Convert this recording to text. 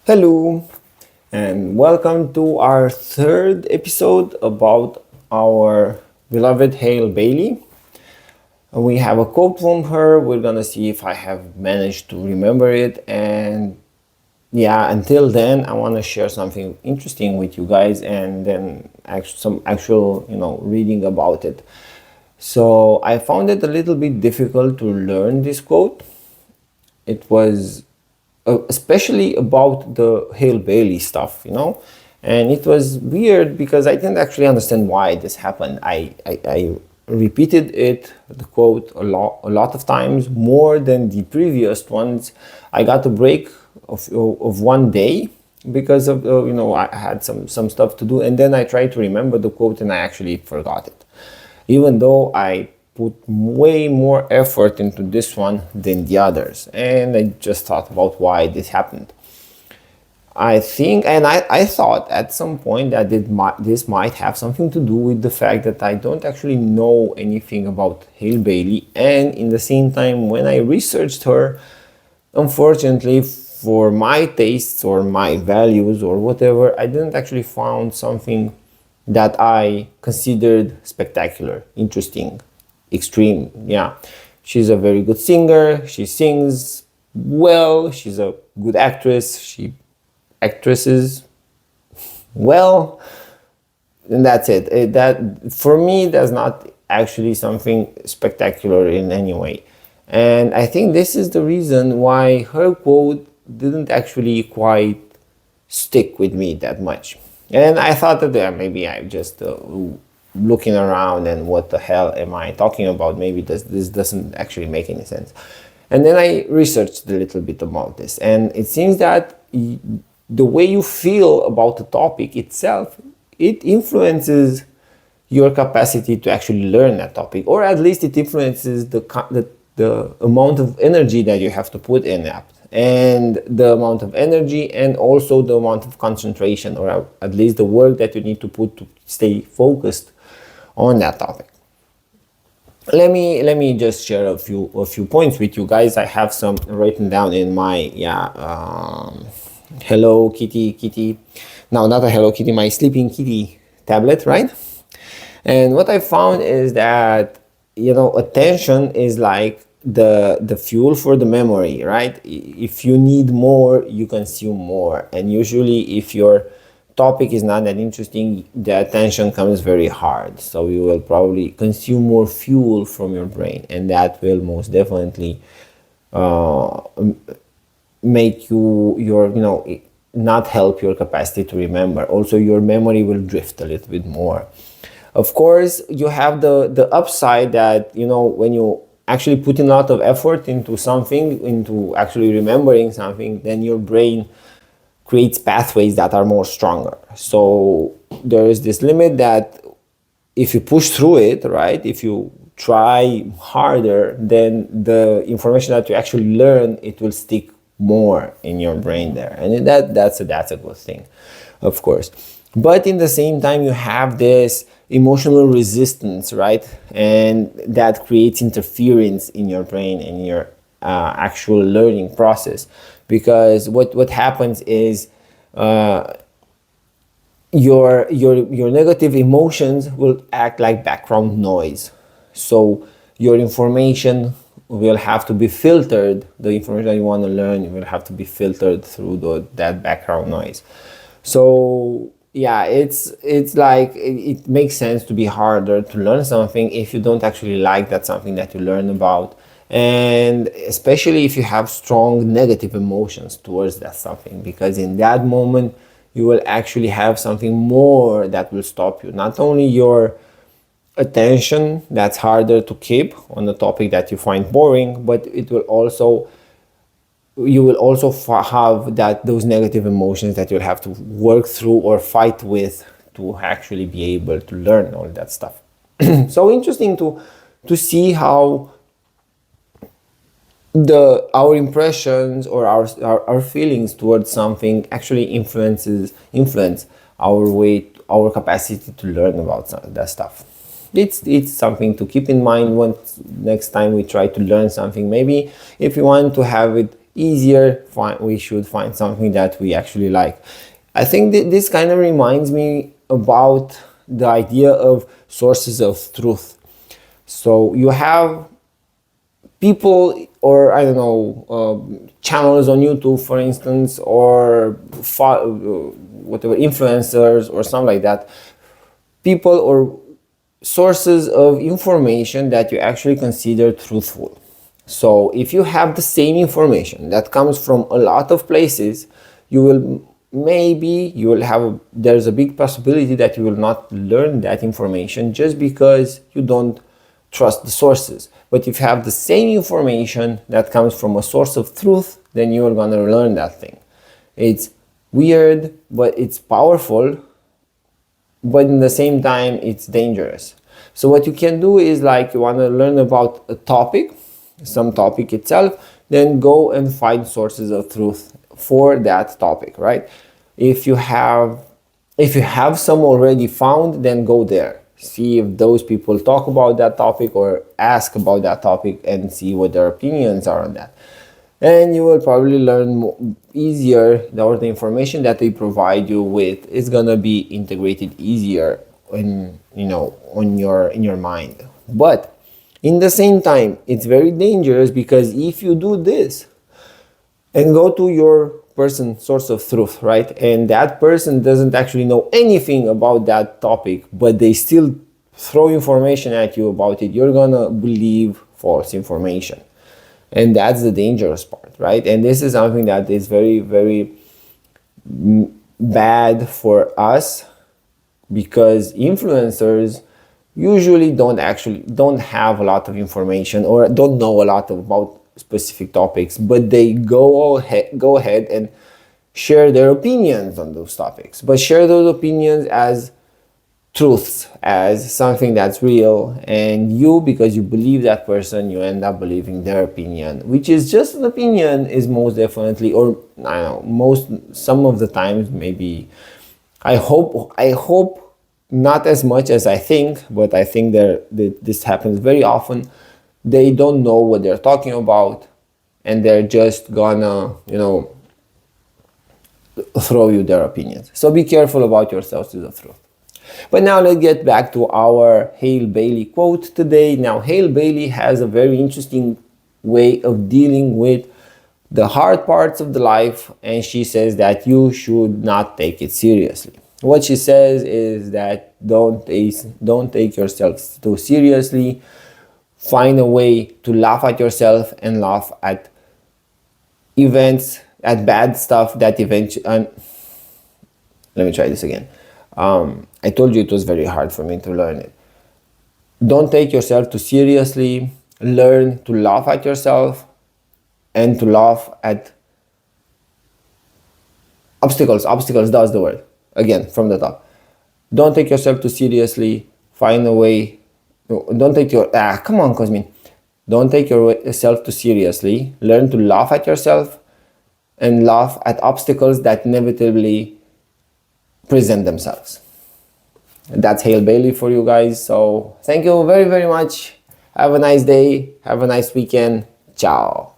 Hello, and welcome to our third episode about our beloved Halle Bailey. We have a quote from her. We're gonna see if I have managed to remember it. And yeah, until then, I want to share something interesting with you guys, and then some actual, reading about it. So I found it a little bit difficult to learn this quote. It was especially about the Halle Bailey stuff, and it was weird because I didn't actually understand why this happened. I repeated the quote a lot of times, more than the previous ones. I got a break of one day because of I had some stuff to do, and then I tried to remember the quote and I actually forgot it, even though I put way more effort into this one than the others. And I just thought about why this happened. I think, and I thought at some point that this might have something to do with the fact that I don't actually know anything about Halle Bailey. And in the same time, when I researched her, unfortunately, for my tastes or my values or whatever, I didn't actually find something that I considered spectacular, interesting, extreme. Yeah, she's a very good singer. She sings well. She's a good actress. She actresses well, and that's it. That for me, that's not actually something spectacular in any way. And I think this is the reason why her quote didn't actually quite stick with me that much. And I thought that maybe I'm just looking around and what the hell am I talking about? Maybe this doesn't actually make any sense. And then I researched a little bit about this, and it seems that the way you feel about the topic itself, it influences your capacity to actually learn that topic, or at least it influences the amount of energy that you have to put in that, and the amount of energy and also the amount of concentration, or at least the work that you need to put to stay focused on that topic. Let me just share a few points with you guys. I have some written down in my Hello Kitty. No, not a Hello Kitty, my Sleeping Kitty tablet, right? And what I found is that attention is like the fuel for the memory, right? If you need more, you consume more, and usually if your topic is not that interesting, the attention comes very hard, so you will probably consume more fuel from your brain, and that will most definitely make not help your capacity to remember. Also, your memory will drift a little bit more. Of course, you have the upside that when you actually put in a lot of effort into something, into actually remembering something, then your brain creates pathways that are more stronger. So there is this limit that if you push through it, right, if you try harder, then the information that you actually learn, it will stick more in your brain there, and that's a good thing, of course. But in the same time, you have this emotional resistance, right? And that creates interference in your brain and your actual learning process. Because what happens is your negative emotions will act like background noise. So your information will have to be filtered. The information that you want to learn will have to be filtered through that background noise. So yeah, it's like it makes sense to be harder to learn something if you don't actually like that something that you learn about, and especially if you have strong negative emotions towards that something, because in that moment you will actually have something more that will stop you. Not only your attention that's harder to keep on the topic that you find boring, but you will also have those negative emotions that you'll have to work through or fight with to actually be able to learn all that stuff. So interesting to see how our impressions or our feelings towards something actually influence our capacity to learn about that stuff. It's something to keep in mind once next time we try to learn something. Maybe if you want to have it easier, we should find something that we actually like. I think that this kind of reminds me about the idea of sources of truth. So you have people, or I don't know, channels on YouTube, for instance, or whatever, influencers or something like that, people or sources of information that you actually consider truthful. So if you have the same information that comes from a lot of places, you will there's a big possibility that you will not learn that information just because you don't trust the sources. But if you have the same information that comes from a source of truth, then you're gonna learn that thing. It's weird, but it's powerful, but in the same time it's dangerous. So what you can do is, like, you want to learn about a topic, some topic itself, then go and find sources of truth for that topic, right? If you have some already found, then go there, see if those people talk about that topic or ask about that topic and see what their opinions are on that. And you will probably learn easier, or the information that they provide you with is gonna be integrated easier in your mind. But in the same time, it's very dangerous, because if you do this and go to your source of truth, right, and that person doesn't actually know anything about that topic, but they still throw information at you about it, you're gonna believe false information. And that's the dangerous part, right? And this is something that is very, very bad for us, because influencers usually don't have a lot of information or don't know a lot about specific topics, but they go ahead and share their opinions on those topics, but share those opinions as truths, as something that's real, and you, because you believe that person, you end up believing their opinion, which is just an opinion, is most definitely, or I don't know, some of the times, maybe, I hope not as much as I think, but I think this happens very often. They don't know what they're talking about, and they're just gonna, throw you their opinions. So be careful about your sources of truth. But now let's get back to our Halle Bailey quote today. Now, Halle Bailey has a very interesting way of dealing with the hard parts of the life, and she says that you should not take it seriously. What she says is that don't take yourself too seriously. Find a way to laugh at yourself and laugh at events, at bad stuff that eventually... let me try this again. I told you it was very hard for me to learn it. Don't take yourself too seriously. Learn to laugh at yourself and to laugh at obstacles. Obstacles, that's the word. Again, from the top. Don't take yourself too seriously. Find a way... Don't take come on, Cosmin. Don't take yourself too seriously. Learn to laugh at yourself and laugh at obstacles that inevitably present themselves. That's Halle Bailey for you guys. So thank you very, very much. Have a nice day. Have a nice weekend. Ciao.